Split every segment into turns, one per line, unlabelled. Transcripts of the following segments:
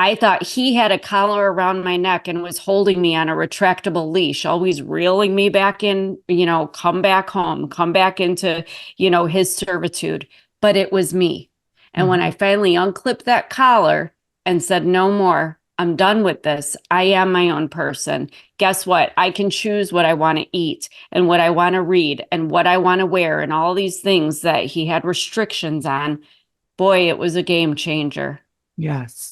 I thought he had a collar around my neck and was holding me on a retractable leash, always reeling me back in, come back home, come back into, his servitude. But it was me. And when I finally unclipped that collar and said, no more, I'm done with this. I am my own person. Guess what? I can choose what I want to eat and what I want to read and what I want to wear and all these things that he had restrictions on. Boy, it was a game changer.
Yes.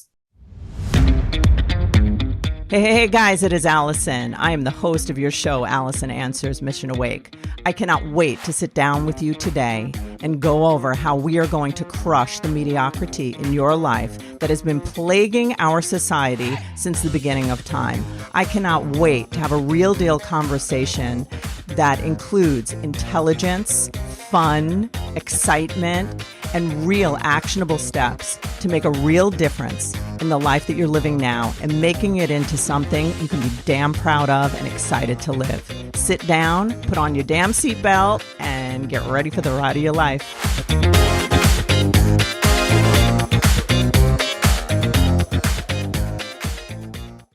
Hey, guys, it is Alison. I am the host of your show, Alison Answers Mission Awake. I cannot wait to sit down with you today and go over how we are going to crush the mediocrity in your life that has been plaguing our society since the beginning of time. I cannot wait to have a real deal conversation that includes intelligence, fun, excitement, and real actionable steps to make a real difference in the life that you're living now and making it into something you can be damn proud of and excited to live. Sit down, put on your damn seatbelt, and get ready for the ride of your life.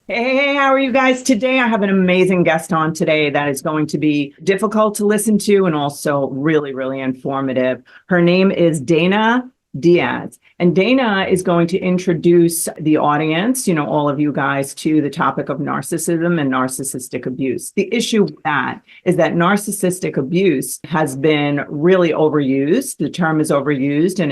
Hey, how are you guys today? I have an amazing guest on today that is going to be difficult to listen to and also really, really informative. Her name is Dana Diaz. And Dana is going to introduce the audience, all of you guys, to the topic of narcissism and narcissistic abuse. The issue with that is that narcissistic abuse has been really overused. The term is overused, and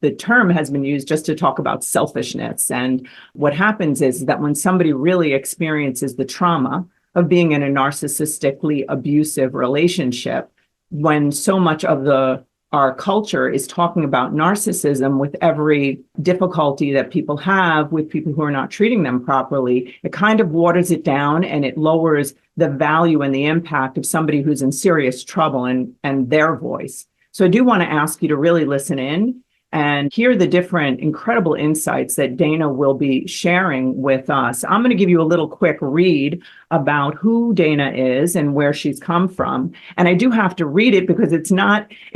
the term has been used just to talk about selfishness. And what happens is that when somebody really experiences the trauma of being in a narcissistically abusive relationship, when so much of our culture is talking about narcissism with every difficulty that people have with people who are not treating them properly, it kind of waters it down and it lowers the value and the impact of somebody who's in serious trouble and their voice. So I do want to ask you to really listen in and hear the different incredible insights that Dana will be sharing with us. I'm going to give you a little quick read about who Dana is and where she's come from. And I do have to read it because it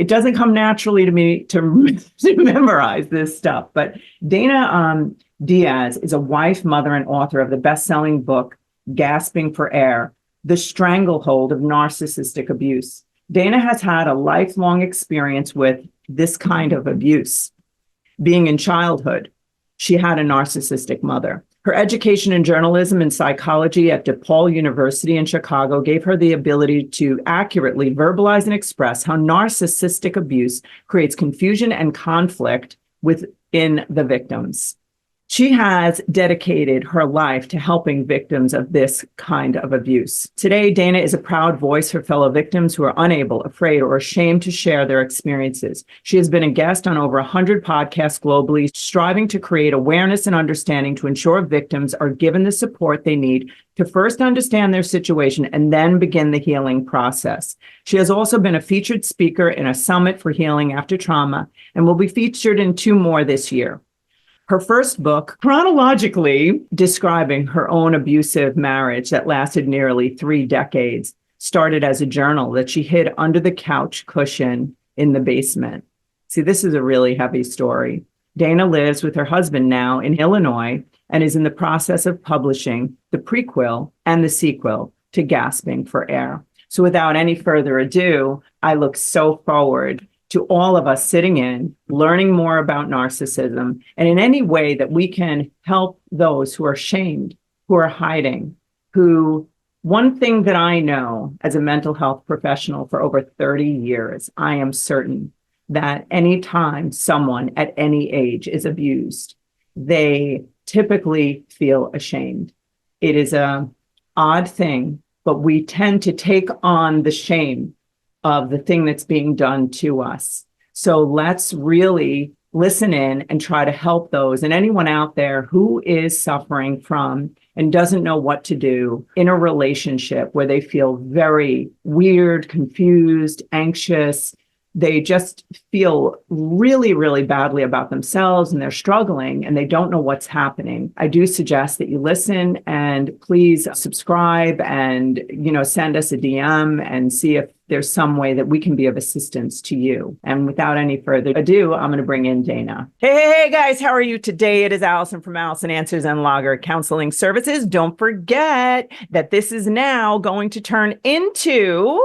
doesn't come naturally to me to memorize this stuff. But Dana Diaz is a wife, mother, and author of the best-selling book, Gasping for Air, The Stranglehold of Narcissistic Abuse. Dana has had a lifelong experience with this kind of abuse. Being in childhood, she had a narcissistic mother. Her education in journalism and psychology at DePaul University in Chicago gave her the ability to accurately verbalize and express how narcissistic abuse creates confusion and conflict within the victims. She has dedicated her life to helping victims of this kind of abuse. Today, Dana is a proud voice for fellow victims who are unable, afraid, or ashamed to share their experiences. She has been a guest on over 100 podcasts globally, striving to create awareness and understanding to ensure victims are given the support they need to first understand their situation and then begin the healing process. She has also been a featured speaker in a summit for healing after trauma and will be featured in 2 more this year. Her first book, chronologically describing her own abusive marriage that lasted nearly 3 decades, started as a journal that she hid under the couch cushion in the basement. See, this is a really heavy story. Dana lives with her husband now in Illinois and is in the process of publishing the prequel and the sequel to Gasping for Air. So without any further ado, I look so forward to all of us sitting in, learning more about narcissism, and in any way that we can help those who are shamed, who are hiding, one thing that I know as a mental health professional for over 30 years, I am certain that anytime someone at any age is abused, they typically feel ashamed. It is an odd thing, but we tend to take on the shame of the thing that's being done to us. So let's really listen in and try to help those and anyone out there who is suffering from and doesn't know what to do in a relationship where they feel very weird, confused, anxious. They just feel really, really badly about themselves and they're struggling and they don't know what's happening. I do suggest that you listen and please subscribe and, send us a DM and see if there's some way that we can be of assistance to you. And without any further ado, I'm going to bring in Dana. Hey, guys, how are you today? It is Alison from Alison Answers and Lager Counseling Services. Don't forget that this is now going to turn into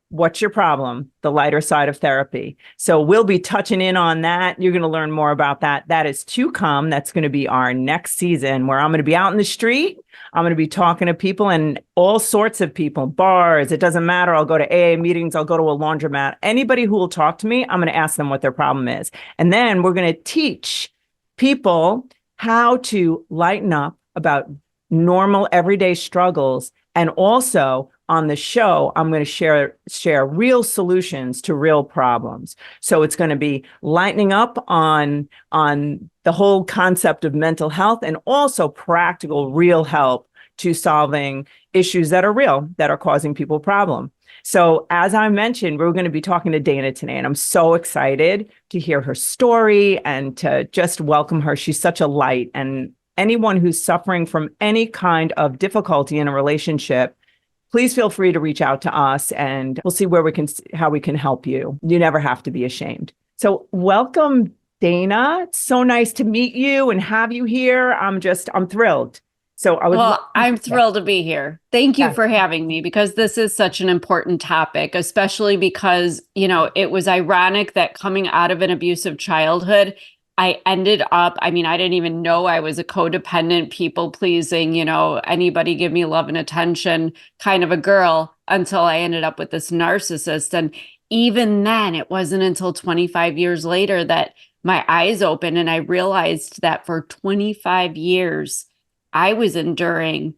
What's Your Problem? The lighter side of therapy. So we'll be touching in on that. You're going to learn more about that. That is to come. That's going to be our next season, where I'm going to be out in the street. I'm going to be talking to people, and all sorts of people, bars. It doesn't matter. I'll go to AA meetings. I'll go to a laundromat. Anybody who will talk to me, I'm going to ask them what their problem is. And then we're going to teach people how to lighten up about normal everyday struggles. And also on the show, I'm going to share real solutions to real problems. So it's going to be lightening up on the whole concept of mental health, and also practical, real help to solving issues that are real, that are causing people problem. So as I mentioned, we're going to be talking to Dana today, and I'm so excited to hear her story and to just welcome her. She's such a light, and anyone who's suffering from any kind of difficulty in a relationship, please feel free to reach out to us, and we'll see how we can help you. You never have to be ashamed. So welcome, Dana. It's so nice to meet you and have you here. I'm thrilled. So
I'm thrilled to be here. Thank you for having me, because this is such an important topic, especially because, it was ironic that coming out of an abusive childhood, I ended up, I didn't even know I was a codependent, people pleasing, anybody give me love and attention kind of a girl, until I ended up with this narcissist. And even then, it wasn't until 25 years later that my eyes opened, and I realized that for 25 years, I was enduring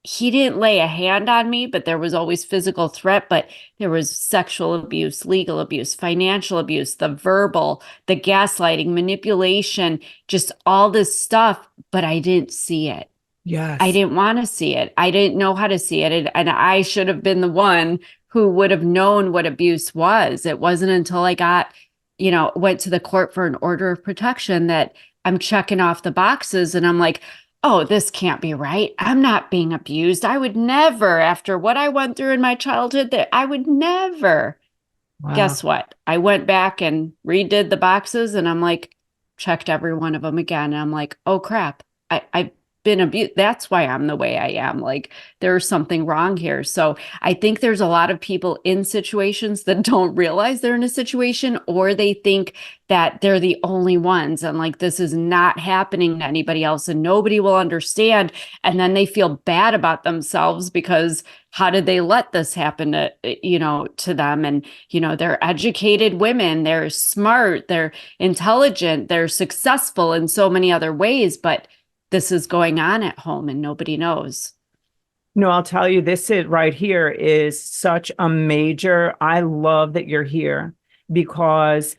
he didn't lay a hand on me, but there was always physical threat, but there was sexual abuse, legal abuse, financial abuse, the verbal, the gaslighting, manipulation, just all this stuff, but I didn't see it.
Yes.
I didn't want to see it. I didn't know how to see it. And I should have been the one who would have known what abuse was. It wasn't until I went to the court for an order of protection that I'm checking off the boxes, and I'm like, oh, this can't be right. I'm not being abused. I would never, after what I went through in my childhood, that I would never. Wow. Guess what? I went back and redid the boxes, and I'm like, checked every one of them again. And I'm like, oh crap, I've been abused. That's why I'm the way I am. Like, there's something wrong here. So I think there's a lot of people in situations that don't realize they're in a situation, or they think that they're the only ones, and like, this is not happening to anybody else and nobody will understand. And then they feel bad about themselves, because how did they let this happen to them? And, they're educated women, they're smart, they're intelligent, they're successful in so many other ways, but this is going on at home and nobody knows.
No, I'll tell you, right here is such a major, I love that you're here, because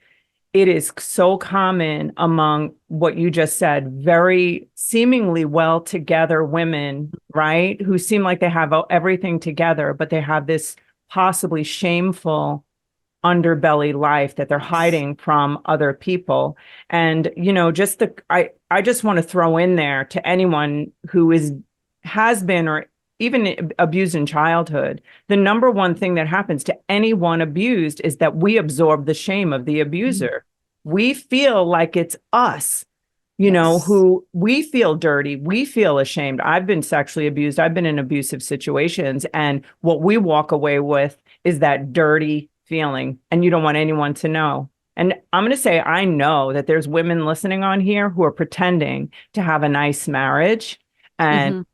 it is so common among what you just said, very seemingly well together women, right? Who seem like they have everything together, but they have this possibly shameful underbelly life that they're hiding from other people. And, I just want to throw in there to anyone who has been or even abused in childhood, the number one thing that happens to anyone abused is that we absorb the shame of the abuser. Mm-hmm. We feel like it's us, who we feel dirty. We feel ashamed. I've been sexually abused. I've been in abusive situations. And what we walk away with is that dirty feeling, and you don't want anyone to know. And I'm going to say, I know that there's women listening on here who are pretending to have a nice marriage and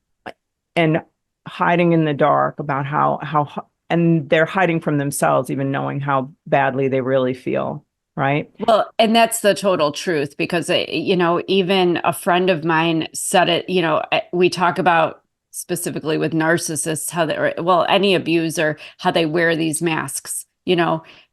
hiding in the dark about how and they're hiding from themselves, even knowing how badly they really feel. Right.
Well, and that's the total truth, because, even a friend of mine said it, we talk about specifically with narcissists, any abuser, how they wear these masks.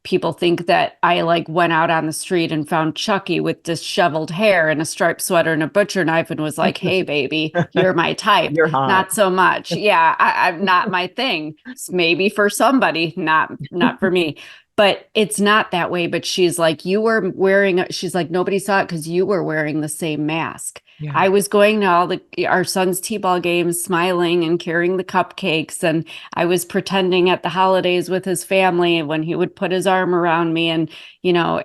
People think that I went out on the street and found Chucky with disheveled hair and a striped sweater and a butcher knife and was like, hey, baby, you're my type.
You're hot.
Not so much. Yeah, I'm not my thing. Maybe for somebody, not for me. But it's not that way. But she's like, she's like, nobody saw it because you were wearing the same mask.
Yeah.
I was going to all our son's t-ball games, smiling and carrying the cupcakes. And I was pretending at the holidays with his family when he would put his arm around me and,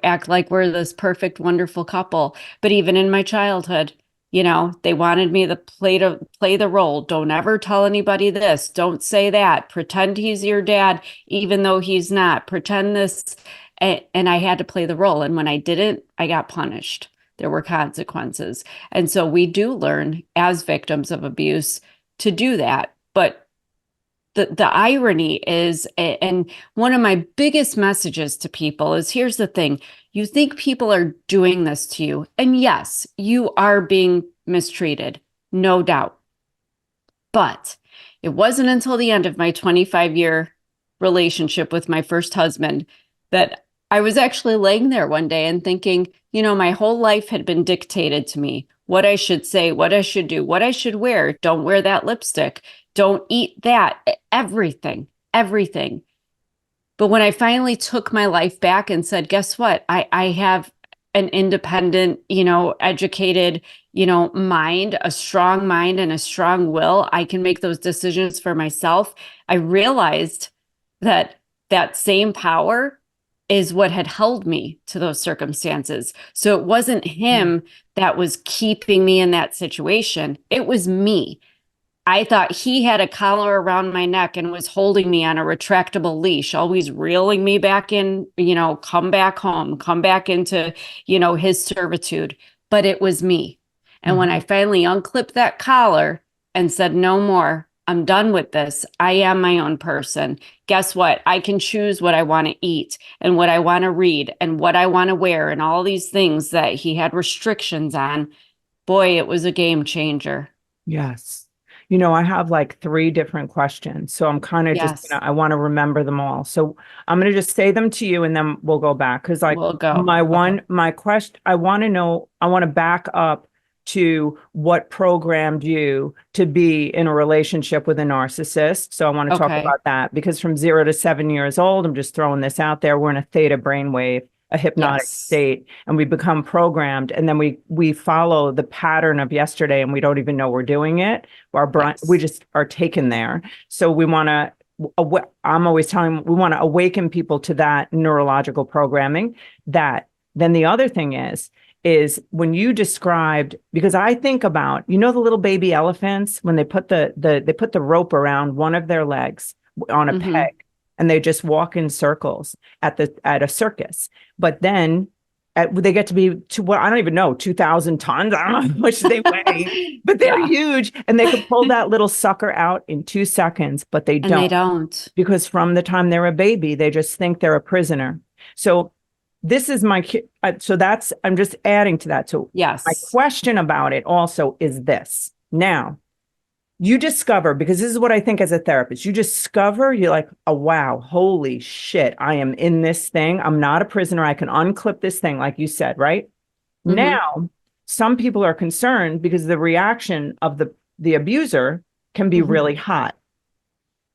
act like we're this perfect, wonderful couple. But even in my childhood, they wanted me to play the role. Don't ever tell anybody this. Don't say that. Pretend he's your dad, even though he's not. Pretend this. And I had to play the role. And when I didn't, I got punished. There were consequences. And so we do learn as victims of abuse to do that. But the irony is, and one of my biggest messages to people is, here's the thing. You think people are doing this to you. And yes, you are being mistreated, no doubt. But it wasn't until the end of my 25-year relationship with my first husband that I was actually laying there one day and thinking, my whole life had been dictated to me, what I should say, what I should do, what I should wear. Don't wear that lipstick. Don't eat that. Everything. But when I finally took my life back and said, guess what? I have an independent, educated, mind, a strong mind and a strong will. I can make those decisions for myself. I realized that same power is what had held me to those circumstances. So it wasn't him that was keeping me in that situation. It was me. I thought he had a collar around my neck and was holding me on a retractable leash, always reeling me back in, come back home, come back into, his servitude. But it was me. And when I finally unclipped that collar and said, no more, I'm done with this. I am my own person. Guess what? I can choose what I want to eat and what I want to read and what I want to wear and all these things that he had restrictions on. Boy, it was a game changer.
Yes. I have like 3 different questions. So I'm kind of just, I want to remember them all. So I'm going to just say them to you and then we'll go back. Cause
we'll go.
My question, I want to back up to what programmed you to be in a relationship with a narcissist. So I want to talk about that because from 0 to 7 years old, I'm just throwing this out there. We're in a theta brainwave, a hypnotic state, and we become programmed. And then we follow the pattern of yesterday and we don't even know we're doing it. Our brain, we just are taken there. So we want to, I'm always telling, we want to awaken people to that neurological programming. That then the other thing is when you described, because I think about, the little baby elephants, when they put they put the rope around one of their legs on a peg and they just walk in circles at a circus. But then they get to be I don't even know, 2,000 tons. I don't know how much they weigh, but they're huge and they could pull that little sucker out in 2 seconds, but they don't.
And they don't.
Because from the time they're a baby, they just think they're a prisoner. So this is I'm just adding to that. So
yes,
my question about it also is this. Now, you discover, because this is what I think as a therapist, you discover, you're like, oh, wow, holy shit, I am in this thing. I'm not a prisoner. I can unclip this thing, like you said, right? Now, some people are concerned because the reaction of the abuser can be really hot.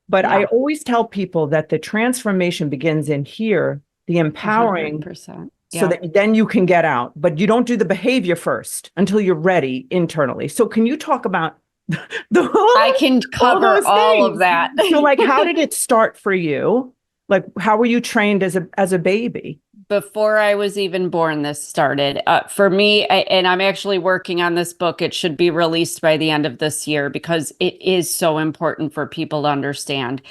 But I always tell people that the transformation begins in here, the empowering,
100%.
so that then you can get out. But you don't do the behavior first until you're ready internally. So can you talk about
I can cover all of that.
So like, how did it start for you? Like, how were you trained as a baby?
Before I was even born, this started. For me, and I'm actually working on this book. It should be released by the end of this year because it is so important for people to understand.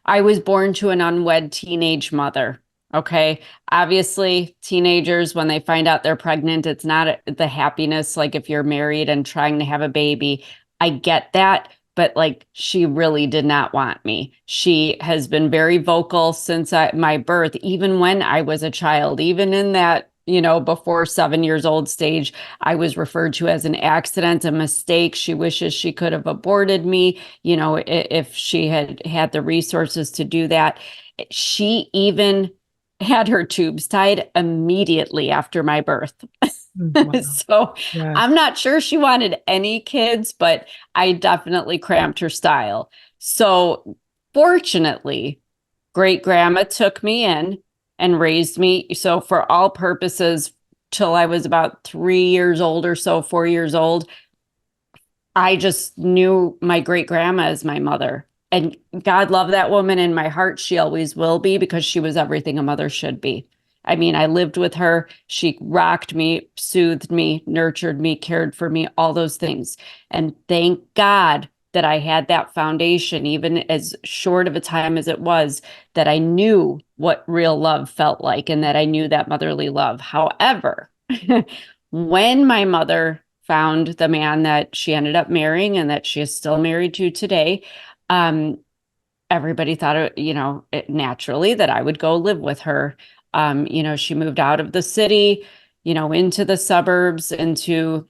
I was born to an unwed teenage mother. Okay. Obviously, teenagers, when they find out they're pregnant, it's not the happiness like if you're married and trying to have a baby. I get that, but like she really did not want me. She has been very vocal since my birth, even when I was a child, even in that, before 7 years old stage, I was referred to as an accident, a mistake. She wishes she could have aborted me, if she had had the resources to do that. She even had her tubes tied immediately after my birth. Wow. So I'm not sure she wanted any kids, but I definitely cramped her style. So fortunately, great grandma took me in and raised me. So for all purposes, till I was about 3 years old or so, 4 years old,
I just knew my great grandma as my mother. And God love that woman in my heart. She always will be, because she was everything a mother should be. I mean, I lived with her. She rocked me, soothed me, nurtured me, cared for me, all those things. And thank God that I had that foundation, even as short of a time as it was, that I knew what real love felt like and that I knew that motherly love. However, when my mother found the man that she ended up marrying and that she is still married to today, everybody thought, naturally that I would go live with her. She moved out of the city, into the suburbs, into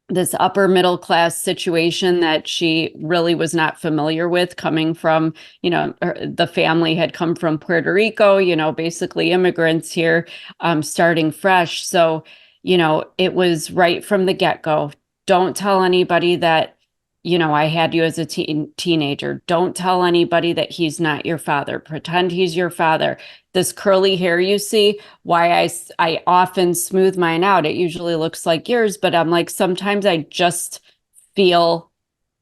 this upper middle class situation that she really was not familiar with, coming from, the family had come from Puerto Rico, basically immigrants here, starting fresh. So, it was right from the get-go. Don't tell anybody that, I had you as a teenager. Don't tell anybody that he's not your father. Pretend he's your father. This curly hair you see, why I often smooth mine out. It usually looks like yours, but I'm like, sometimes I just feel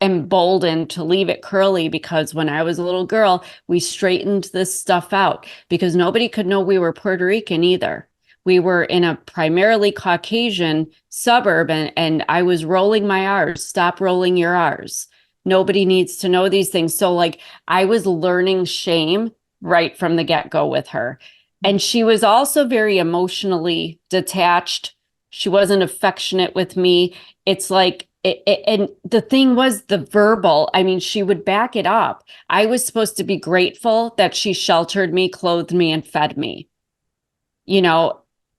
emboldened to leave it curly, because when I was a little girl, we straightened this stuff out because nobody could know we were Puerto Rican either. We were in a primarily Caucasian suburb, and I was rolling my R's. Stop rolling your R's. Nobody needs to know these things. So like, I was learning shame right from the get-go with her. And she was also very emotionally detached. She wasn't affectionate with me. It's like, and the thing was the verbal. I mean, she would back it up. I was supposed to be grateful that she sheltered me, clothed me, and fed me.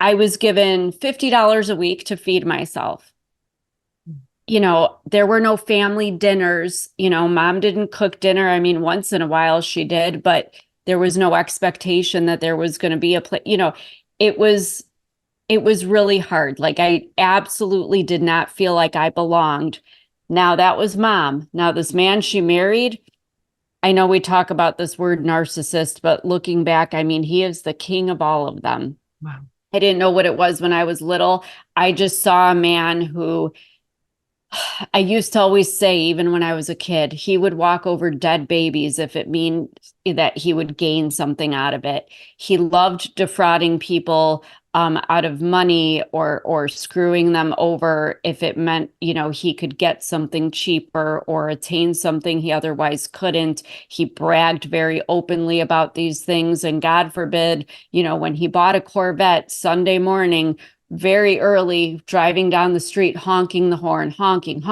I was given $50 a week to feed myself. There were no family dinners. Mom didn't cook dinner. I mean, once in a while she did, but there was no expectation that there was going to be a plate. It was really hard. Like, I absolutely did not feel like I belonged. Now that was mom. Now this man she married, I know we talk about this word narcissist, but looking back, I mean, he is the king of all of them.
Wow.
I didn't know what it was when I was little. I just saw a man who, I used to always say, even when I was a kid, he would walk over dead babies if it means that he would gain something out of it. He loved defrauding people out of money or screwing them over if it meant, he could get something cheaper or attain something he otherwise couldn't. He bragged very openly about these things. And God forbid, when he bought a Corvette Sunday morning, very early, driving down the street, honking the horn, honking,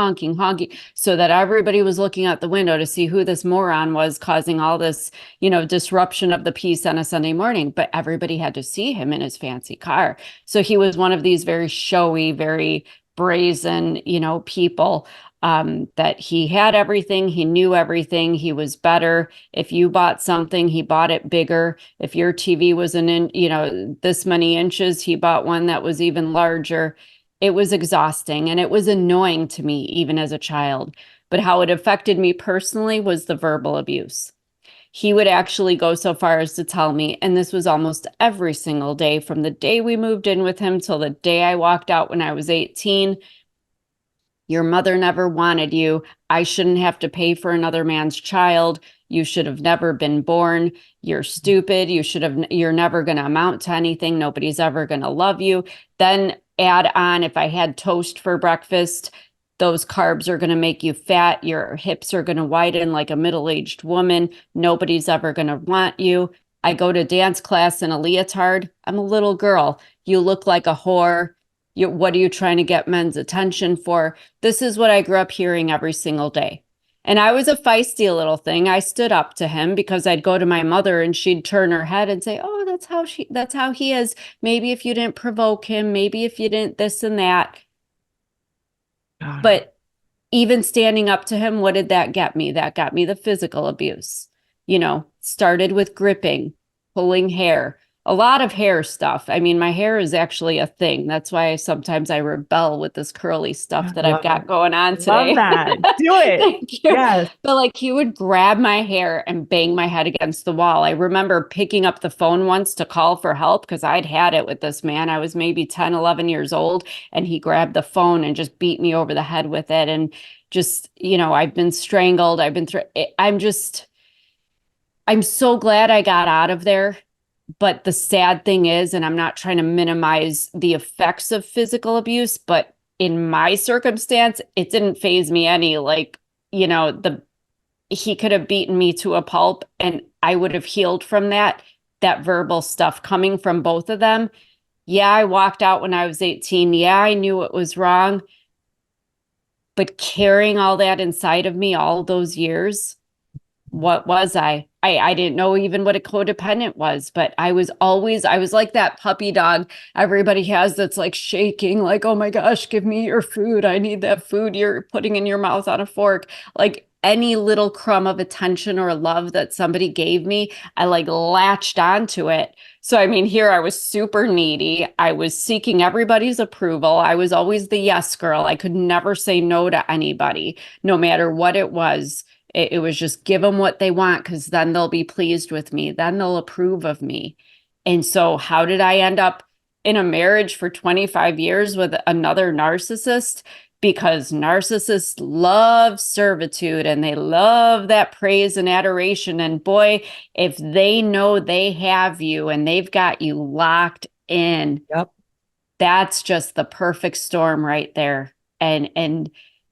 so that everybody was looking out the window to see who this moron was causing all this, disruption of the peace on a Sunday morning. But everybody had to see him in his fancy car. So he was one of these very showy, very brazen, people, that he had everything. He knew everything. He was better. If you bought something, he bought it bigger. If your TV was this many inches, he bought one that was even larger. It was exhausting and it was annoying to me, even as a child. But how it affected me personally was the verbal abuse. He would actually go so far as to tell me, and this was almost every single day, from the day we moved in with him till the day I walked out when I was 18, your mother never wanted you. I shouldn't have to pay for another man's child. You should have never been born. You're stupid. You're never going to amount to anything. Nobody's ever going to love you. Then add on, if I had toast for breakfast, those carbs are going to make you fat. Your hips are going to widen like a middle-aged woman. Nobody's ever going to want you. I go to dance class in a leotard. I'm a little girl. You look like a whore. What are you trying to get men's attention for? This is what I grew up hearing every single day. And I was a feisty little thing. I stood up to him because I'd go to my mother and she'd turn her head and say, oh, that's how he is. Maybe if you didn't provoke him, maybe if you didn't this and that. But even standing up to him, what did that get me? That got me the physical abuse. Started with gripping, pulling hair,
a lot of hair stuff. I mean, my hair is actually a thing. That's why sometimes I rebel with this curly stuff that I've got going on today.
Love that. Do it.
Thank you.
Yes.
But like he would grab my hair and bang my head against the wall. I remember picking up the phone once to call for help because I'd had it with this man. I was maybe 10, 11 years old, and he grabbed the phone and just beat me over the head with it. And just, I've been strangled. I'm so glad I got out of there. But the sad thing is, and I'm not trying to minimize the effects of physical abuse, but in my circumstance, it didn't faze me any. Like, he could have beaten me to a pulp and I would have healed from that verbal stuff coming from both of them. Yeah, I walked out when I was 18. Yeah, I knew it was wrong. But carrying all that inside of me all those years, what was I? I didn't know even what a codependent was, but I was like that puppy dog everybody has that's like shaking, like, oh my gosh, give me your food. I need that food you're putting in your mouth on a fork. Like any little crumb of attention or love that somebody gave me, I like latched onto it. So, I mean, here I was super needy. I was seeking everybody's approval. I was always the yes girl. I could never say no to anybody, no matter what it was. It was just give them what they want because then they'll be pleased with me. Then they'll approve of me. And so how did I end up in a marriage for 25 years with another narcissist? Because narcissists love servitude and they love that praise and adoration. And boy, if they know they have you and they've got you locked in,
yep,
that's just the perfect storm right there. And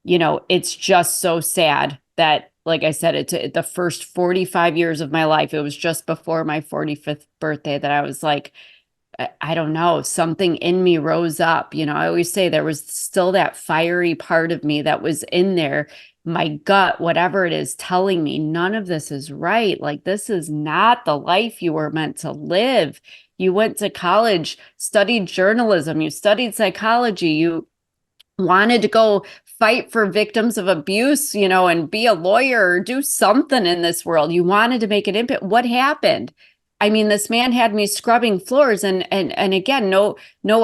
it's just so sad that, like I said, it's the first 45 years of my life. It was just before my 45th birthday that I was like, I don't know, something in me rose up. I always say there was still that fiery part of me that was in there. My gut, whatever it is, telling me none of this is right. Like, this is not the life you were meant to live. You went to college, studied journalism, you studied psychology, you wanted to go fight for victims of abuse, and be a lawyer or do something in this world. You wanted to make an impact. What happened? I mean, this man had me scrubbing floors and again, no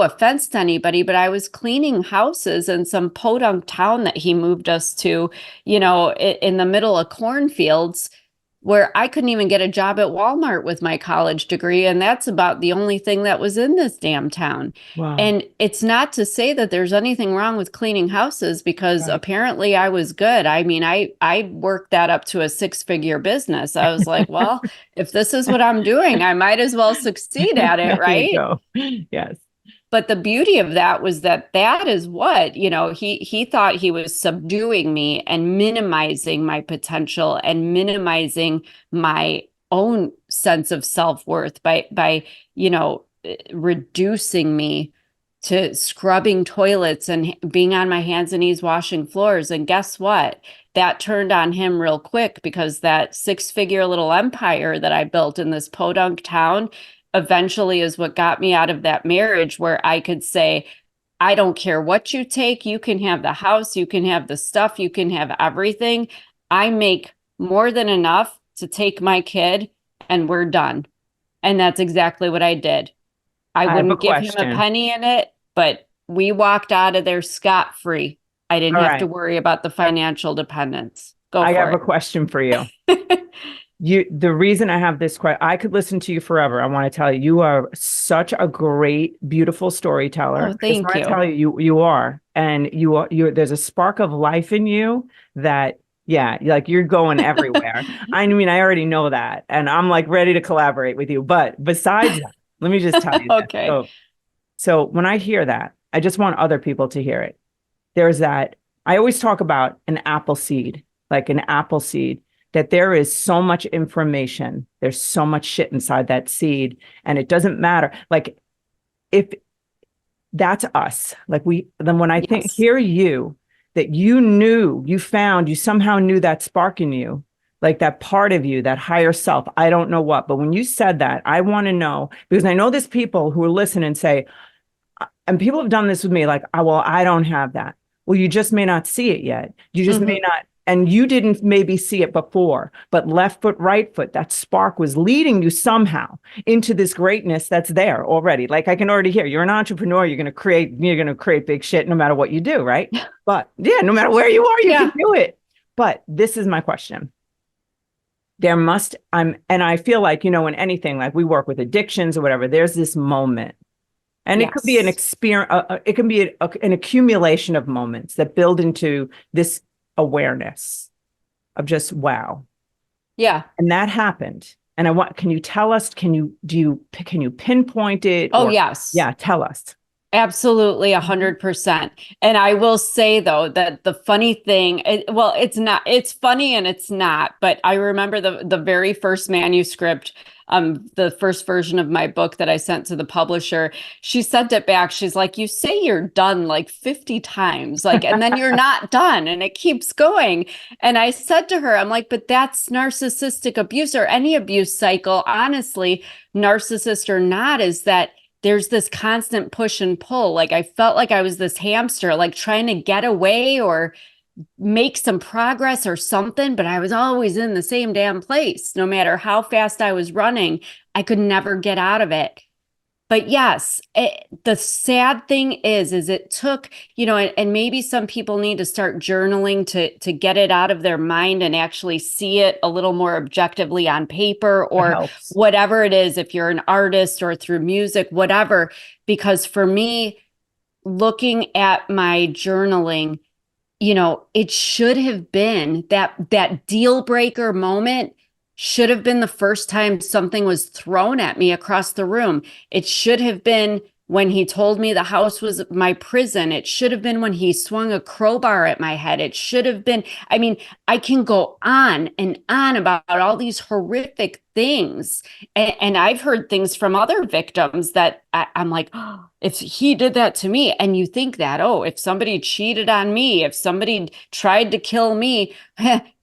offense to anybody, but I was cleaning houses in some podunk town that he moved us to, in the middle of cornfields, where I couldn't even get a job at Walmart with my college degree. And that's about the only thing that was in this damn town.
Wow.
And it's not to say that there's anything wrong with cleaning houses, because apparently I was good. I mean, I worked that up to a 6-figure business. I was like, well, if this is what I'm doing, I might as well succeed at it, right?
There you go. Yes.
But the beauty of that was that is what, he thought he was subduing me and minimizing my potential and minimizing my own sense of self-worth by reducing me to scrubbing toilets and being on my hands and knees washing floors. And guess what? That turned on him real quick, because that 6-figure little empire that I built in this podunk town eventually is what got me out of that marriage, where I could say, I don't care what you take. You can have the house, you can have the stuff, you can have everything. I make more than enough to take my kid and we're done. And that's exactly what I did. I wouldn't give him a penny in it, but we walked out of there scot-free. I didn't have to worry about the financial dependence.
I have a question for you. The reason I have this question, I could listen to you forever. I want to tell you, you are such a great, beautiful storyteller.
Oh, thank you.
I tell you, you are, and there's a spark of life in you that, yeah, like you're going everywhere. I mean, I already know that, and I'm like ready to collaborate with you. But besides that, let me just tell you.
Okay.
So when I hear that, I just want other people to hear it. There's that. I always talk about an apple seed, like an apple seed. That there is so much information, there's so much shit inside that seed, and it doesn't matter. Like, if that's us, like then when I hear you, that you somehow knew that spark in you, like that part of you, that higher self, I don't know what, but when you said that, I want to know, because I know there's people who are listening and say, and people have done this with me, like, oh, well, I don't have that. Well, you just may not see it yet. You just may not and you didn't maybe see it before, but left foot, right foot, that spark was leading you somehow into this greatness that's there already. Like I can already hear you're an entrepreneur, you're going to create big shit no matter what you do, right? But yeah, no matter where you are, you can do it. But this is my question. And I feel like, in anything, like we work with addictions or whatever, there's this moment. And it could be an experience, it can be an accumulation of moments that build into this awareness of just, wow.
Yeah.
And that happened. And can you tell us, can you pinpoint it?
Oh, yes.
Yeah, tell us.
Absolutely, 100%. And I will say, though, that the funny thing, it's funny and it's not, but I remember the very first manuscript, the first version of my book that I sent to the publisher, she sent it back. She's like, you say you're done like 50 times, and then you're not done and it keeps going. And I said to her, I'm like, but that's narcissistic abuse or any abuse cycle. Honestly, narcissist or not, is that there's this constant push and pull. Like I felt like I was this hamster, like trying to get away or make some progress or something, but I was always in the same damn place. No matter how fast I was running, I could never get out of it. But yes, the sad thing is it took, and maybe some people need to start journaling to get it out of their mind and actually see it a little more objectively on paper or whatever it is, if you're an artist or through music, whatever. Because for me, looking at my journaling, it should have been that deal breaker moment should have been the first time something was thrown at me across the room. It should have been when he told me the house was my prison. It should have been when he swung a crowbar at my head. It should have been, I can go on and on about all these horrific things. And I've heard things from other victims that I'm like, oh, if he did that to me, and you think that, oh, if somebody cheated on me, if somebody tried to kill me,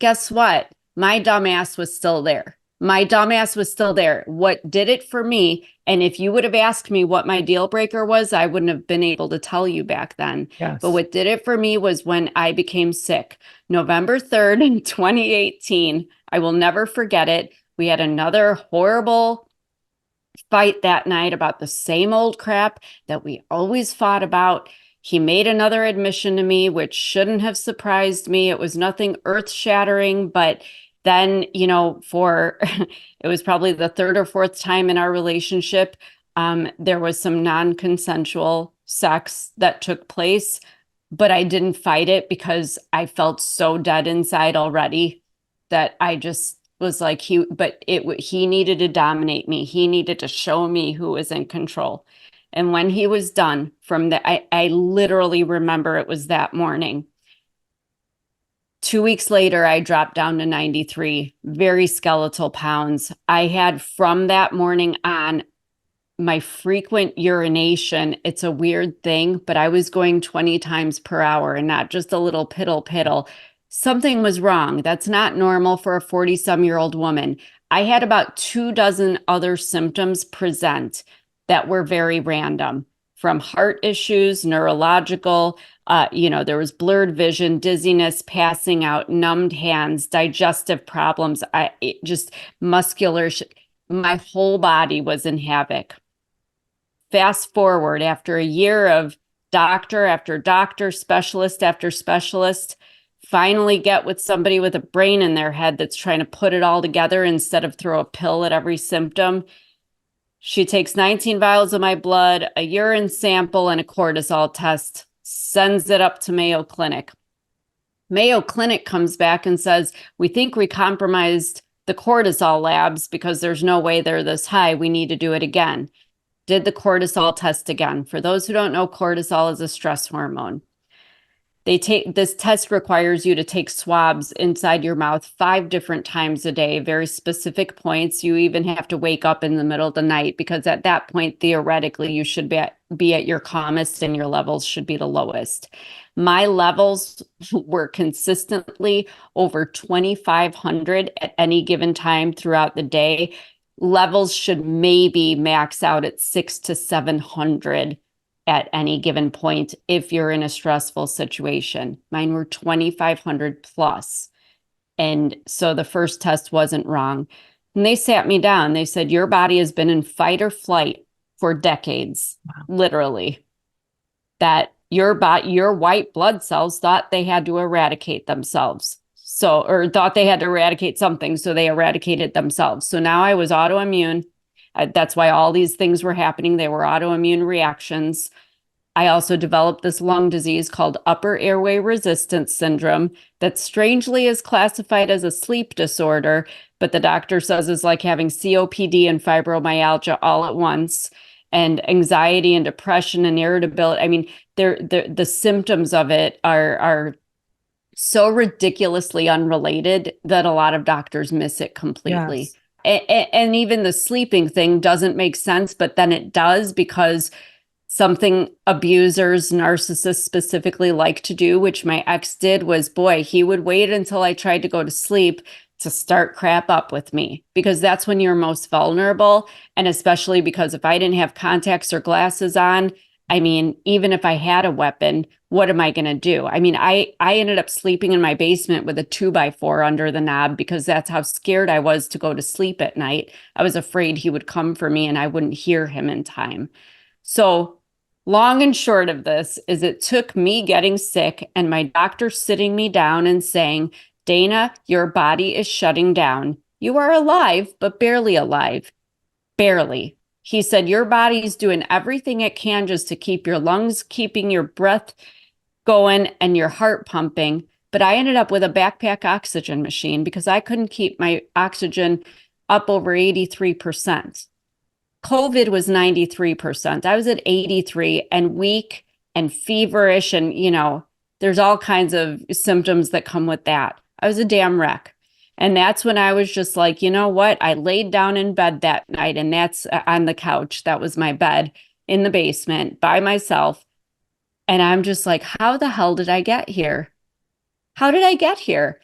guess what? My dumbass was still there. What did it for me? And if you would have asked me what my deal breaker was, I wouldn't have been able to tell you back then.
Yes.
But what did it for me was when I became sick. November 3rd in 2018. I will never forget it. We had another horrible fight that night about the same old crap that we always fought about. He made another admission to me, which shouldn't have surprised me. It was nothing earth-shattering, but then, it was probably the third or fourth time in our relationship, there was some non-consensual sex that took place, but I didn't fight it because I felt so dead inside already that I just was like, he needed to dominate me. He needed to show me who was in control. And when he was done from I literally remember it was that morning. 2 weeks later, I dropped down to 93, very skeletal pounds. I had from that morning on my frequent urination. It's a weird thing, but I was going 20 times per hour and not just a little piddle. Something was wrong. That's not normal for a 40-some-year-old woman. I had about 24 other symptoms present that were very random, from heart issues, neurological, there was blurred vision, dizziness, passing out, numbed hands, digestive problems, just muscular, my whole body was in havoc. Fast forward, after a year of doctor after doctor, specialist after specialist, finally get with somebody with a brain in their head that's trying to put it all together instead of throw a pill at every symptom. She takes 19 vials of my blood, a urine sample, and a cortisol test, sends it up to Mayo Clinic. Mayo Clinic comes back and says, we think we compromised the cortisol labs because there's no way they're this high. We need to do it again. Did the cortisol test again. For those who don't know, cortisol is a stress hormone. This test requires you to take swabs inside your mouth 5 different times a day, very specific points. You even have to wake up in the middle of the night because at that point, theoretically, you should be at your calmest and your levels should be the lowest. My levels were consistently over 2,500 at any given time throughout the day. Levels should maybe max out at 600 to 700 at any given point if you're in a stressful situation. Mine were 2,500 plus.
And so the first test wasn't wrong. And they sat me down. They said, your body has been in fight or flight for decades, literally. That your white blood cells thought they had to eradicate themselves. So, or thought they had to eradicate something. So they eradicated themselves. So now I was autoimmune. That's why all these things were happening. They were autoimmune reactions. I also developed this lung disease called upper airway resistance syndrome that strangely is classified as a sleep disorder, but the doctor says is like having COPD and fibromyalgia all at once, and anxiety and depression and irritability. I mean, the symptoms of it are so ridiculously unrelated that a lot of doctors miss it completely. Yes. And even the sleeping thing doesn't make sense, but then it does, because something abusers, narcissists specifically like to do, which my ex did, was, boy, he would wait until I tried to go to sleep to start crap up with me, because that's when you're most vulnerable. And especially because if I didn't have contacts or glasses on, I mean, even if I had a weapon, what am I going to do? I mean, I ended up sleeping in my basement with a 2x4 under the knob, because that's how scared I was to go to sleep at night. I was afraid he would come for me and I wouldn't hear him in time. So long and short of this is, it took me getting sick and my doctor sitting me down and saying, Dana, your body is shutting down. You are alive, but barely alive. Barely. He said, your body's doing everything it can just to keep your lungs, keeping your breath going and your heart pumping. But I ended up with a backpack oxygen machine because I couldn't keep my oxygen up over 83%. COVID was 93%. I was at 83 and weak and feverish, and, you know, there's all kinds of symptoms that come with that. I was a damn wreck. And that's when I was just like, you know what? I laid down in bed that night, and that's on the couch. That was my bed in the basement by myself. And I'm just like, how the hell did I get here? How did I get here?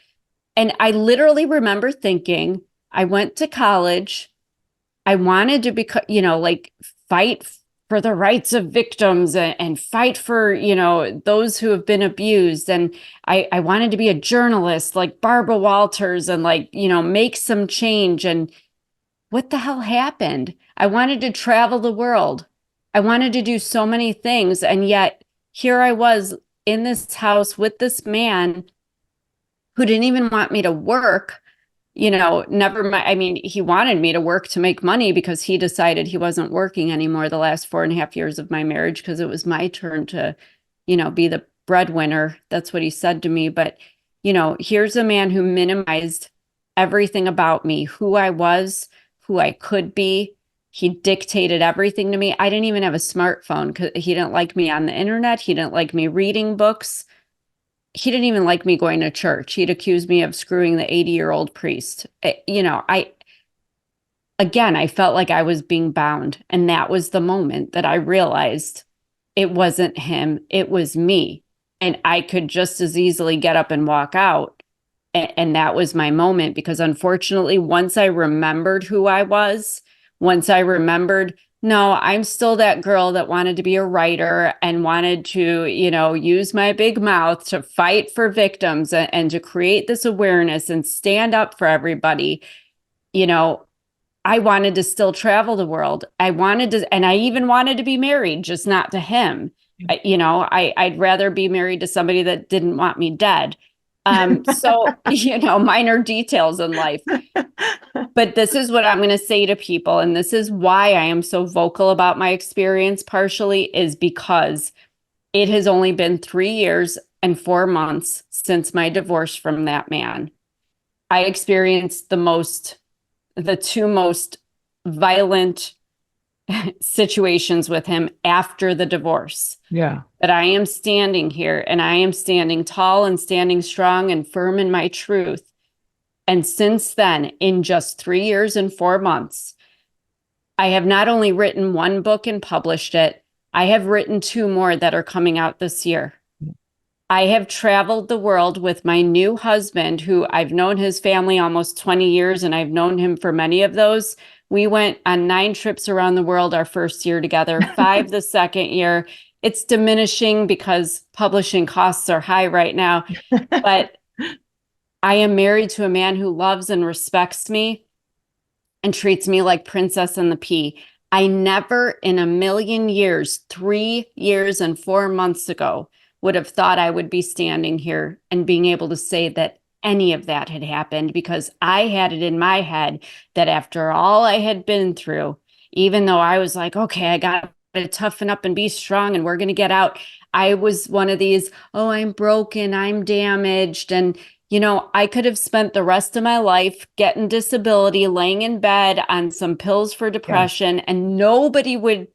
And I literally remember thinking, I went to college. I wanted to become, you know, like fight for the rights of victims and fight for, you know, those who have been abused. And I wanted to be a journalist like Barbara Walters and, like, you know, make some change. And what the hell happened? I wanted to travel the world. I wanted to do so many things. And yet here I was in this house with this man who didn't even want me to work. You know, never mind. I mean, he wanted me to work to make money because he decided he wasn't working anymore the last 4.5 years of my marriage, because it was my turn to, you know, be the breadwinner. That's what he said to me. But, you know, here's a man who minimized everything about me, who I was, who I could be. He dictated everything to me. I didn't even have a smartphone because he didn't like me on the internet. He didn't like me reading books. He didn't even like me going to church. He'd accuse me of screwing the 80-year-old priest. You know, I felt like I was being bound. And that was the moment that I realized it wasn't him, it was me. And I could just as easily get up and walk out. And that was my moment, because unfortunately, once I remembered who I was, once I remembered, no, I'm still that girl that wanted to be a writer and wanted to, you know, use my big mouth to fight for victims and to create this awareness and stand up for everybody. You know, I wanted to still travel the world. I wanted to, and I even wanted to be married, just not to him. You know, I'd rather be married to somebody that didn't want me dead. So, you know, minor details in life. But this is what I'm going to say to people. And this is why I am so vocal about my experience, partially, is because it has only been 3 years and 4 months since my divorce from that man. I experienced the two most violent situations with him after the divorce.
Yeah.
But I am standing here, and I am standing tall and standing strong and firm in my truth. And since then, in just 3 years and 4 months, I have not only written one book and published it, I have written 2 more that are coming out this year. I have traveled the world with my new husband, who I've known his family almost 20 years, and I've known him for many of those. We went on 9 trips around the world our first year together, 5 the second year. It's diminishing because publishing costs are high right now. But I am married to a man who loves and respects me and treats me like Princess and the Pea. I never in a million years, 3 years and 4 months ago, would have thought I would be standing here and being able to say that any of that had happened, because I had it in my head that after all I had been through, even though I was like, okay, I got to toughen up and be strong and we're going to get out. I was one of these, oh, I'm broken, I'm damaged. And, I could have spent the rest of my life getting disability, laying in bed on some pills for depression, and nobody would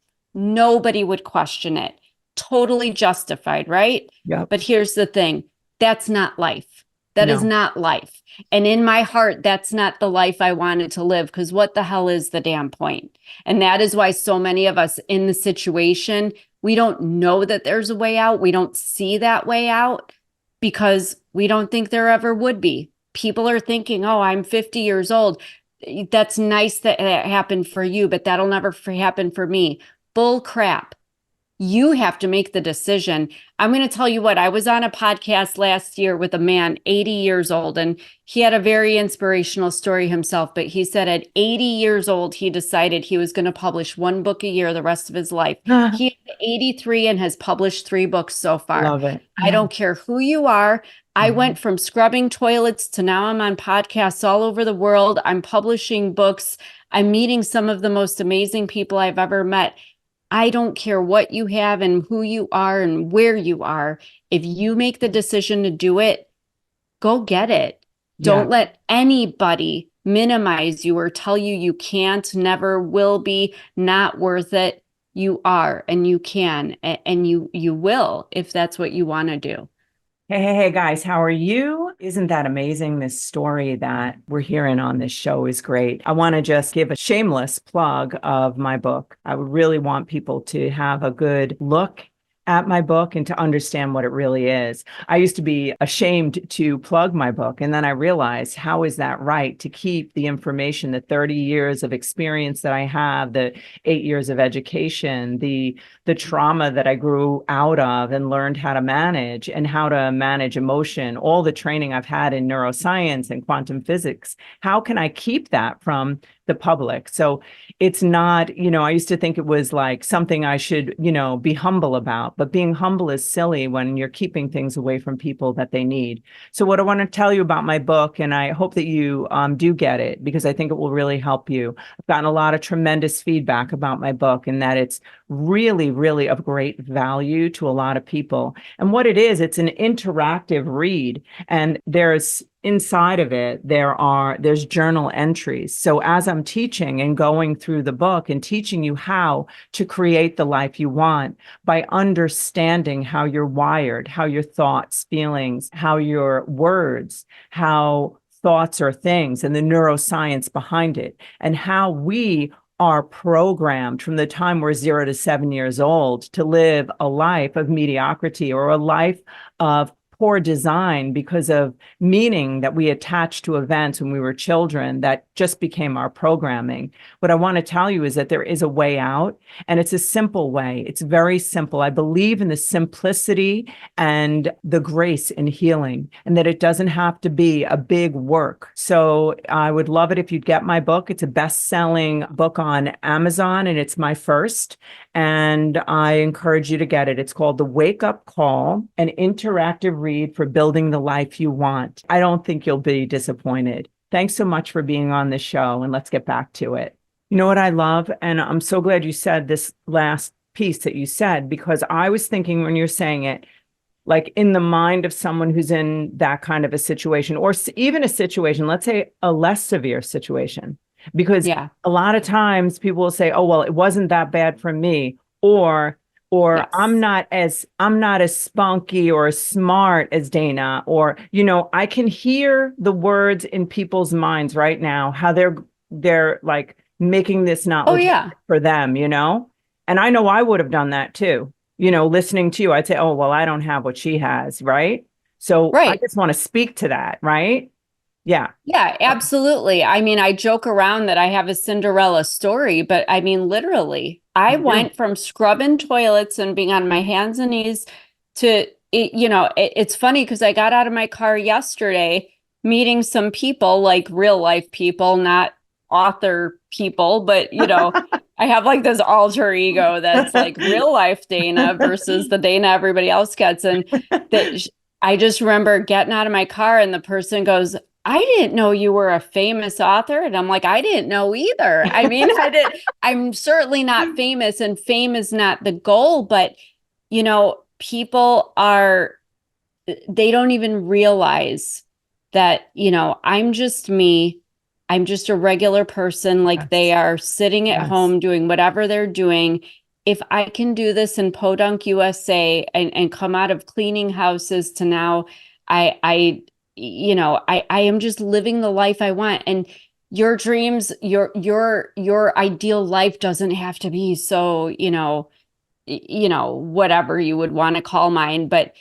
question it. Totally justified, right?
Yep.
But here's the thing. That's not life. That is not life. And in my heart, that's not the life I wanted to live, because what the hell is the damn point? And that is why so many of us in the situation, we don't know that there's a way out. We don't see that way out because we don't think there ever would be. People are thinking, oh, I'm 50 years old. That's nice that that happened for you, but that'll never happen for me. Bull crap. You have to make the decision. I'm going to tell you what, I was on a podcast last year with a man, 80 years old, and he had a very inspirational story himself, but he said at 80 years old, he decided he was going to publish 1 book a year the rest of his life. He is 83 and has published 3 books so far.
Love it.
I don't care who you are. I went from scrubbing toilets to now I'm on podcasts all over the world. I'm publishing books. I'm meeting some of the most amazing people I've ever met. I don't care what you have and who you are and where you are. If you make the decision to do it, go get it. Don't let anybody minimize you or tell you you can't, never will be, not worth it. You are, and you can, and you will, if that's what you want to do.
Hey, guys, how are you? Isn't that amazing? This story that we're hearing on this show is great. I want to just give a shameless plug of my book. I would really want people to have a good look at my book and to understand what it really is. I used to be ashamed to plug my book. And then I realized, how is that right? To keep the information, the 30 years of experience that I have, the 8 years of education, the trauma that I grew out of and learned how to manage and how to manage emotion, all the training I've had in neuroscience and quantum physics. How can I keep that from the public? So it's not, I used to think it was like something I should, be humble about, but being humble is silly when you're keeping things away from people that they need. So what I want to tell you about my book, and I hope that you do get it, because I think it will really help you. I've gotten a lot of tremendous feedback about my book and that it's really, really of great value to a lot of people. And what it is, it's an interactive read, and there's inside of it, there's journal entries. So as I'm teaching and going through the book and teaching you how to create the life you want by understanding how you're wired, how your thoughts, feelings, how your words, how thoughts are things, and the neuroscience behind it, and how we are programmed from the time we're 0 to 7 years old to live a life of mediocrity or a life of poor design because of meaning that we attached to events when we were children that just became our programming. What I want to tell you is that there is a way out, and it's a simple way. It's very simple. I believe in the simplicity and the grace in healing, and that it doesn't have to be a big work. So I would love it if you'd get my book. It's a best-selling book on Amazon, and it's my first. And I encourage you to get it. It's called The Wake Up Call, an interactive read for building the life you want. I don't think you'll be disappointed. Thanks so much for being on the show, and let's get back to it. You know what I love? And I'm so glad you said this last piece that you said, because I was thinking when you're saying it, like in the mind of someone who's in that kind of a situation, or even a situation, let's say a less severe situation. Because a lot of times people will say, oh, well, it wasn't that bad for me, or yes, I'm not as spunky or as smart as Dana, or, I can hear the words in people's minds right now, how they're like making this not legit for them, and I know I would have done that too, listening to you. I'd say, oh, well, I don't have what she has. Right. So I just want to speak to that. Right. Yeah.
Yeah, absolutely. I mean, I joke around that I have a Cinderella story, but I mean, literally, I went from scrubbing toilets and being on my hands and knees to, it's funny because I got out of my car yesterday
meeting some people, like real life people, not author people, but I have like this alter ego that's like real life Dana versus the Dana everybody else gets. And I just remember getting out of my car and the person goes, I didn't know you were a famous author. And I'm like, I didn't know either. I mean, I'm certainly not famous, and fame is not the goal, but people they don't even realize that, I'm just me. I'm just a regular person, like they are sitting at home doing whatever they're doing. If I can do this in Podunk, USA, and come out of cleaning houses to now, I am just living the life I want. And your dreams, your ideal life doesn't have to be so, whatever you would want to call mine, but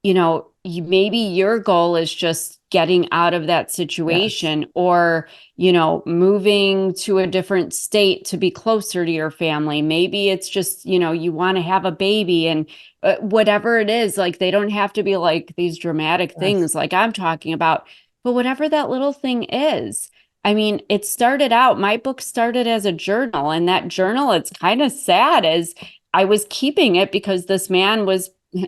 maybe your goal is just getting out of that situation, or moving to a different state to be closer to your family. Maybe it's just you want to have a baby, and whatever it is, like they don't have to be like these dramatic things like I'm talking about, but whatever that little thing is. I mean, my book started as a journal, and that journal, it's kind of sad, as I was keeping it because this man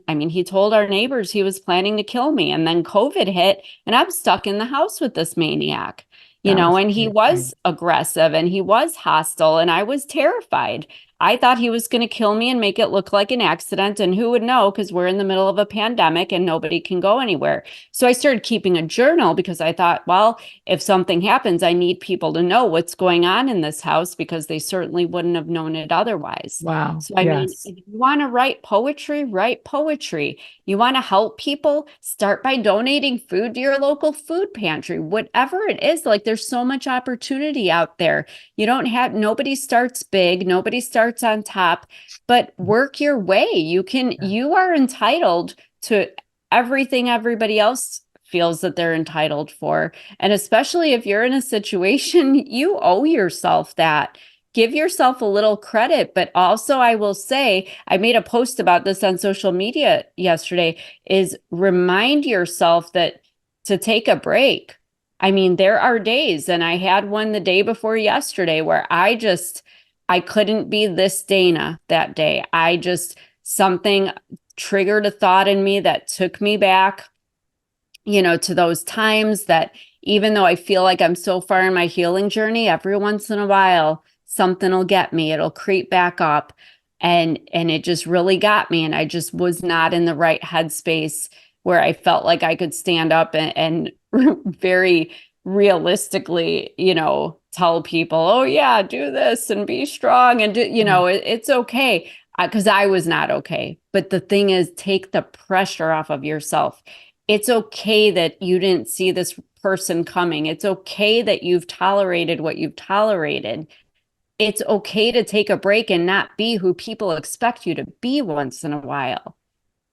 he told our neighbors he was planning to kill me. And then COVID hit, and I'm stuck in the house with this maniac, and he was aggressive and he was hostile, and I was terrified. I thought he was going to kill me and make it look like an accident. And who would know? Because we're in the middle of a pandemic and nobody can go anywhere. So I started keeping a journal because I thought, well, if something happens, I need people to know what's going on in this house, because they certainly wouldn't have known it otherwise.
Wow.
So I mean, if you want to write poetry, write poetry. You want to help people, start by donating food to your local food pantry, whatever it is. Like, there's so much opportunity out there. Nobody starts big, nobody starts on top, but work your way. You are entitled to everything everybody else feels that they're entitled for. And especially if you're in a situation, you owe yourself that. Give yourself a little credit. But also, I will say, I made a post about this on social media yesterday, is remind yourself that to take a break. I mean, there are days, and I had one the day before yesterday, where I couldn't be this Dana that day. Something triggered a thought in me that took me back, to those times that, even though I feel like I'm so far in my healing journey, every once in a while, something will get me. It'll creep back up. And it just really got me. And I just was not in the right headspace where I felt like I could stand up and very realistically, tell people, oh yeah, do this and be strong and it's okay. Because I was not okay. But the thing is, take the pressure off of yourself. It's okay that you didn't see this person coming. It's okay that you've tolerated what you've tolerated. It's okay to take a break and not be who people expect you to be once in a while.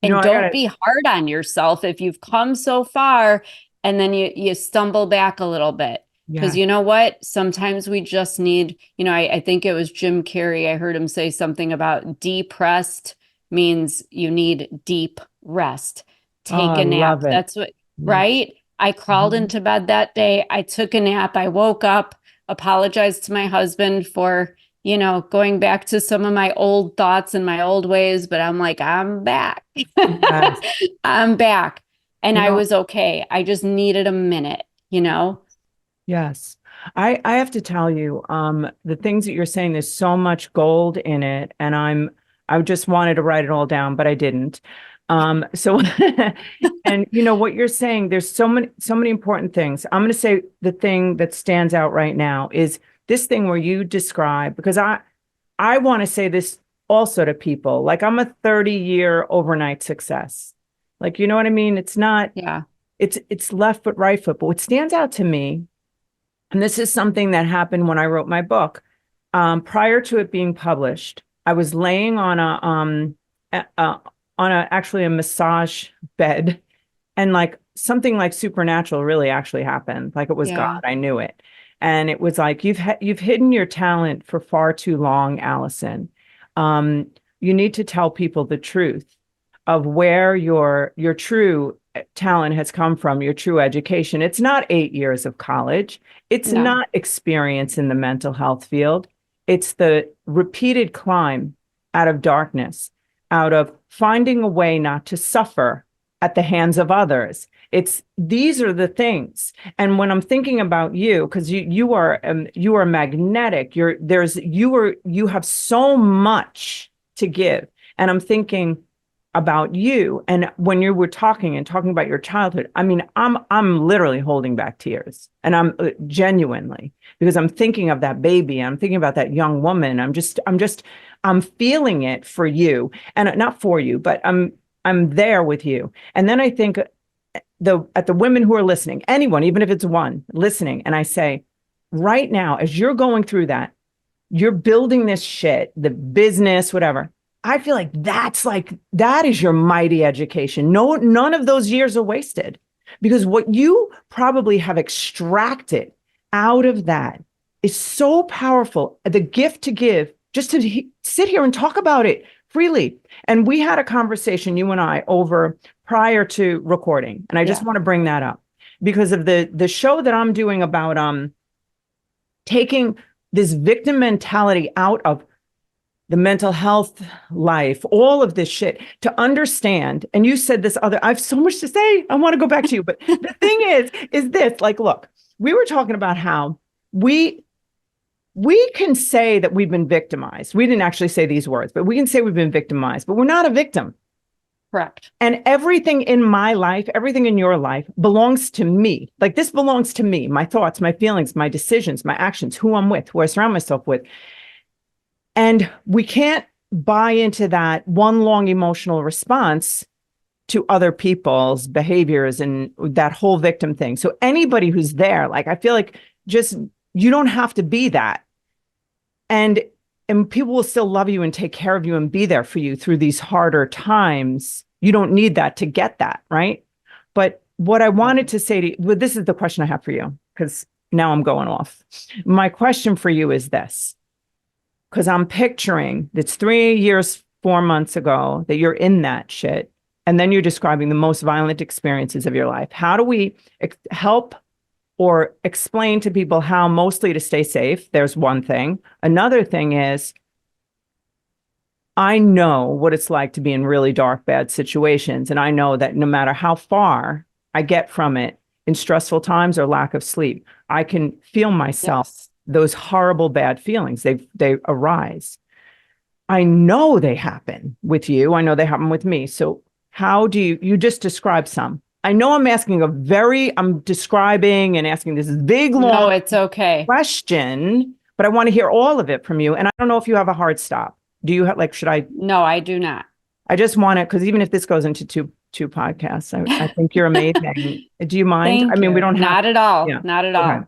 And don't be hard on yourself if you've come so far and then you stumble back a little bit. Because you know what? Sometimes we just need, I think it was Jim Carrey. I heard him say something about depressed means you need deep rest. Take a nap. That's what, right? I crawled into bed that day. I took a nap. I woke up, apologized to my husband for, going back to some of my old thoughts and my old ways. But I'm like, I'm back. I'm back. And I was okay. I just needed a minute,
Yes. I have to tell you, the things that you're saying, there's so much gold in it. And I just wanted to write it all down, but I didn't. And what you're saying, there's so many important things. I'm going to say the thing that stands out right now is this thing where you describe, because I want to say this also to people, like, I'm a 30-year overnight success. Like, you know what I mean? It's not, it's left foot, right foot. But what stands out to me, and this is something that happened when I wrote my book, prior to it being published, I was laying on actually a massage bed, and like something like supernatural really actually happened. Like, it was God. I knew it. And it was like, you've hidden your talent for far too long, Alison. You need to tell people the truth. of where your true talent has come from, your true education. It's not 8 years of college. It's
No.
not experience in the mental health field. It's the repeated climb out of darkness, out of finding a way not to suffer at the hands of others. These are the things. And when I'm thinking about you, because you are magnetic, you have so much to give. And I'm thinking about you. And when you were talking about your childhood, I mean, I'm literally holding back tears, and I'm genuinely, because I'm thinking of that baby. I'm thinking about that young woman. I'm feeling it for you, and not for you, but I'm there with you. And then I think at the women who are listening, anyone, even if it's one listening, and I say, right now, as you're going through that, you're building this shit, the business, whatever. I feel like that is your mighty education. No, none of those years are wasted, because what you probably have extracted out of that is so powerful. The gift to give, just to sit here and talk about it freely. And we had a conversation, you and I, over prior to recording. And I just want to bring that up because of the show that I'm doing about taking this victim mentality out of the mental health life, all of this shit, to understand. And you said this I have so much to say. I want to go back to you. But the thing is this, like, look, we were talking about how we can say that we've been victimized. We didn't actually say these words, but we can say we've been victimized, but we're not a victim.
Correct.
And everything in my life, everything in your life belongs to me. Like, this belongs to me, my thoughts, my feelings, my decisions, my actions, who I'm with, who I surround myself with. And we can't buy into that one long emotional response to other people's behaviors and that whole victim thing. So anybody who's there, like, I feel like just, you don't have to be that. And people will still love you and take care of you and be there for you through these harder times. You don't need that to get that, right? But what I wanted to say to you, well, this is the question I have for you, because now I'm going off. My question for you is this, because I'm picturing it's 3 years, 4 months ago that you're in that shit. And then you're describing the most violent experiences of your life. How do we help or explain to people how mostly to stay safe? There's one thing. Another thing is, I know what it's like to be in really dark, bad situations. And I know that no matter how far I get from it in stressful times or lack of sleep, I can feel myself, those horrible, bad feelings, they arise. I know they happen with you. I know they happen with me. So how do you just describe some? I know I'm describing and asking this big, long
No, it's okay.
question, but I want to hear all of it from you. And I don't know if you have a hard stop. Do you have, like, should I?
No, I do not.
I just want it, because even if this goes into two podcasts, I think you're amazing. Do you mind?
Thank
I mean,
you.
we don't have.
Not at all.
Yeah.
Not at all.
Okay.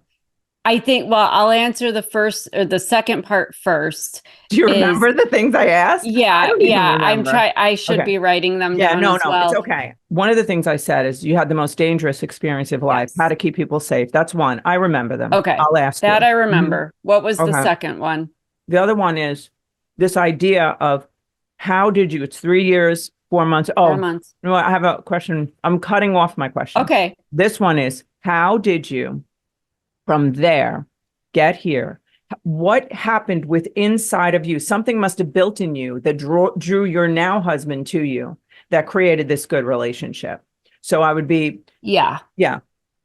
I think, well, I'll answer the second part first.
Do you remember the things I asked?
Yeah,
I don't even remember.
I should be writing them down as well.
It's okay. One of the things I said is you had the most dangerous experience of life, how to keep people safe. That's one. I remember them.
Okay.
I'll ask
that
you.
I remember. What was the
Okay.
second one?
The other one is this idea of it's 3 years, 4 months.
4 months.
No, I have a question. I'm cutting off my question.
Okay.
This one is, how did you from there get here? What happened with inside of you? Something must have built in you that drew your now husband to you, that created this good relationship. So I would be.
Yeah.
Yeah.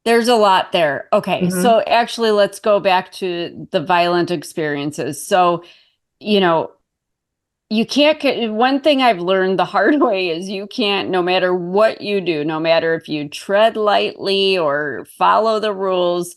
There's a lot there. Okay.
Mhm.
So actually, let's go back to the violent experiences. So, you can't, one thing I've learned the hard way is you can't, no matter what you do, no matter if you tread lightly or follow the rules,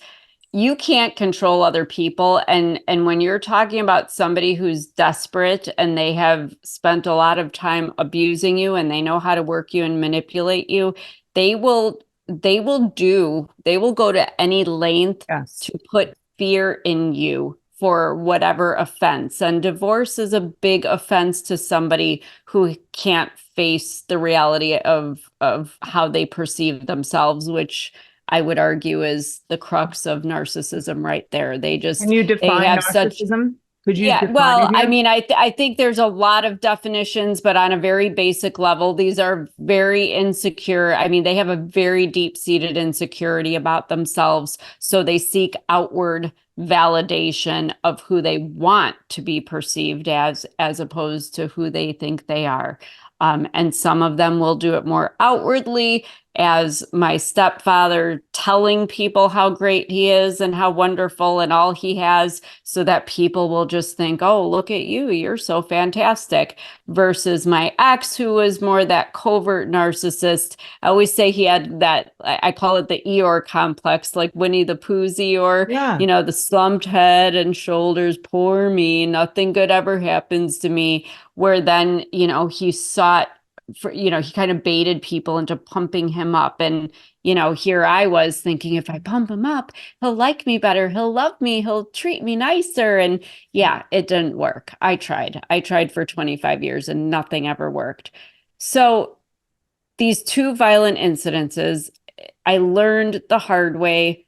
you can't control other people. And when you're talking about somebody who's desperate and they have spent a lot of time abusing you and they know how to work you and manipulate you, they will go to any length to put fear in you for whatever offense. And divorce is a big offense to somebody who can't face the reality of how they perceive themselves, which I would argue is the crux of narcissism right there. They just,
Can you define
have
narcissism? Could you
Yeah,
define
well,
it
I
here?
mean, I think there's a lot of definitions, but on a very basic level, these are very insecure. I mean, they have a very deep-seated insecurity about themselves, so they seek outward validation of who they want to be perceived as opposed to who they think they are. And some of them will do it more outwardly, as my stepfather telling people how great he is and how wonderful and all he has, so that people will just think, oh, look at you, you're so fantastic. Versus my ex, who was more that covert narcissist. I always say he had that, I call it the Eeyore complex, like Winnie the Pooh's Eeyore,
Yeah.
the slumped head and shoulders, poor me, nothing good ever happens to me. Where then, he sought for, he kind of baited people into pumping him up. And, here I was thinking, if I pump him up, he'll like me better. He'll love me. He'll treat me nicer. And yeah, it didn't work. I tried for 25 years and nothing ever worked. So these two violent incidences, I learned the hard way,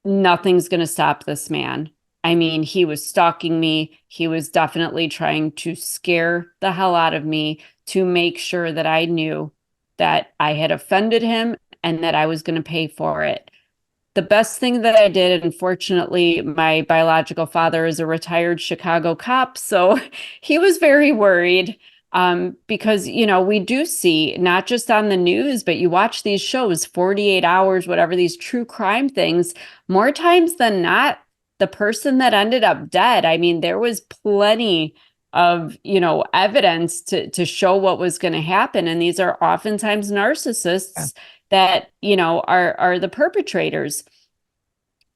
nothing's going to stop this man. I mean, he was stalking me. He was definitely trying to scare the hell out of me to make sure that I knew that I had offended him and that I was going to pay for it. The best thing that I did, unfortunately, my biological father is a retired Chicago cop, so he was very worried. Because, we do see, not just on the news, but you watch these shows, 48 hours, whatever, these true crime things, more times than not, the person that ended up dead, I mean, there was plenty of, evidence to show what was going to happen. And these are oftentimes narcissists that, are the perpetrators.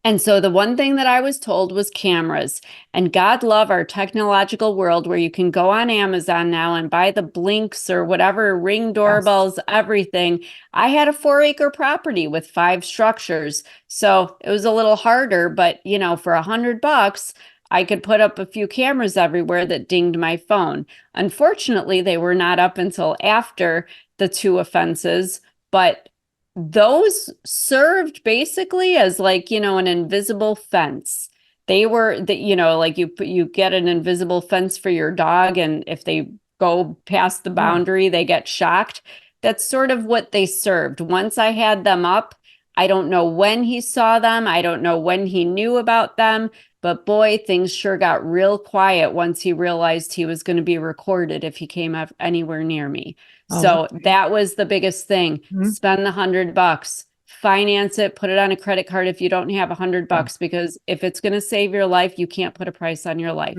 And so the one thing that I was told was cameras. And God love our technological world, where you can go on Amazon now and buy the blinks or whatever, Ring doorbells, everything. I had a 4-acre property with 5 structures. So it was a little harder, but for $100, I could put up a few cameras everywhere that dinged my phone. Unfortunately, they were not up until after the 2 offenses, but those served basically as an invisible fence. They were like you get an invisible fence for your dog, and if they go past the boundary, they get shocked. That's sort of what they served. Once I had them up, I don't know when he saw them. I don't know when he knew about them, but boy, things sure got real quiet once he realized he was going to be recorded if he came up anywhere near me. So that was the biggest thing. Spend the $100, finance it, put it on a credit card if you don't have $100, because if it's going to save your life, you can't put a price on your life.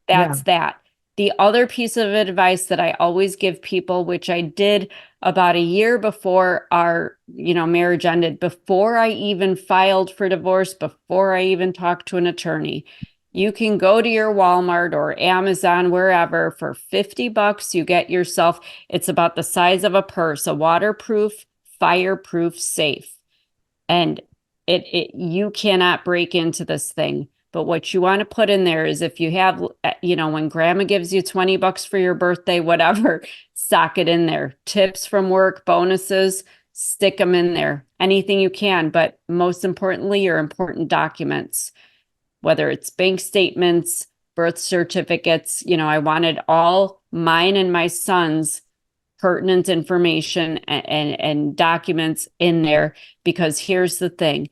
That's that. The other piece of advice that I always give people, which I did about a year before our, marriage ended, before I even filed for divorce, before I even talked to an attorney, you can go to your Walmart or Amazon, wherever, for $50. You get yourself, it's about the size of a purse, a waterproof, fireproof safe. And you cannot break into this thing. But what you want to put in there is, if you have, when grandma gives you $20 for your birthday, whatever, sock it in there. Tips from work, bonuses, stick them in there. Anything you can. But most importantly, your important documents, whether it's bank statements, birth certificates. I wanted all mine and my son's pertinent information and documents in there, because here's the thing.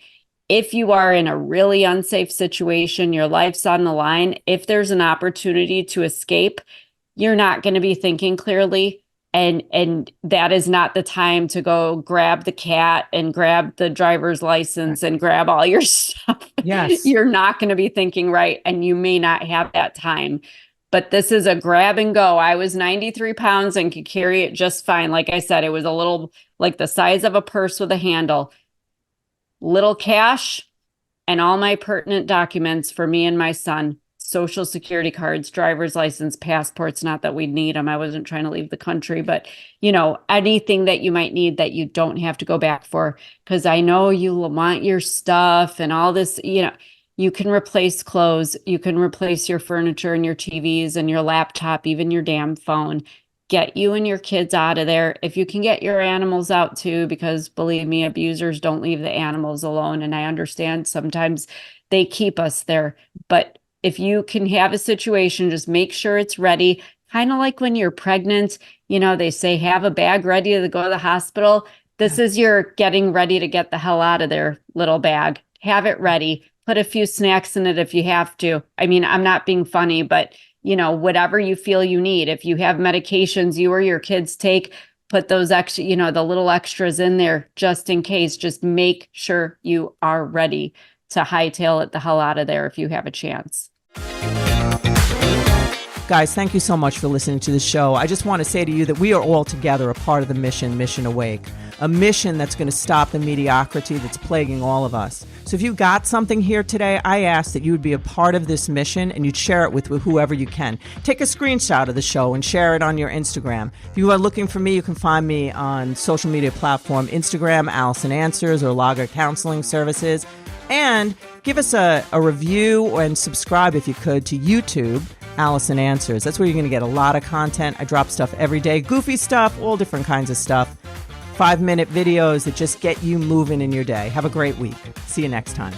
If you are in a really unsafe situation, your life's on the line, if there's an opportunity to escape, you're not going to be thinking clearly. And that is not the time to go grab the cat and grab the driver's license and grab all your stuff.
Yes.
You're not going to be thinking right, and you may not have that time. But this is a grab and go. I was 93 pounds and could carry it just fine. Like I said, it was a little like the size of a purse with a handle. Little cash and all my pertinent documents for me and my son. Social security cards, driver's license, passports, not that we need them. I wasn't trying to leave the country, but anything that you might need that you don't have to go back for, because I know you want your stuff and all this, you can replace clothes, you can replace your furniture and your TVs and your laptop, even your damn phone. Get you and your kids out of there. If you can get your animals out too, because believe me, abusers don't leave the animals alone. And I understand sometimes they keep us there, but
if you can have a situation, just make sure it's ready. Kind of like when you're pregnant, they say have a bag ready to go to the hospital. This is your getting ready to get the hell out of there little bag. Have it ready. Put a few snacks in it if you have to. I mean, I'm not being funny, but whatever you feel you need. If you have medications you or your kids take, put those extra, the little extras in there just in case. Just make sure you are ready to hightail it the hell out of there if you have a chance.
Guys, thank you so much for listening to the show. I just want to say to you that we are all together a part of the Mission Awake, a mission that's going to stop the mediocrity that's plaguing all of us. So if you got something here today, I ask that you would be a part of this mission and you'd share it with whoever you can. Take a screenshot of the show and share it on your Instagram. If you are looking for me, you can find me on social media platform Instagram, Alison Answers, or Lager Counseling Services. And give us a review and subscribe if you could to YouTube, Alison Answers. That's where you're going to get a lot of content. I drop stuff every day, goofy stuff, all different kinds of stuff. 5-minute videos that just get you moving in your day. Have a great week. See you next time.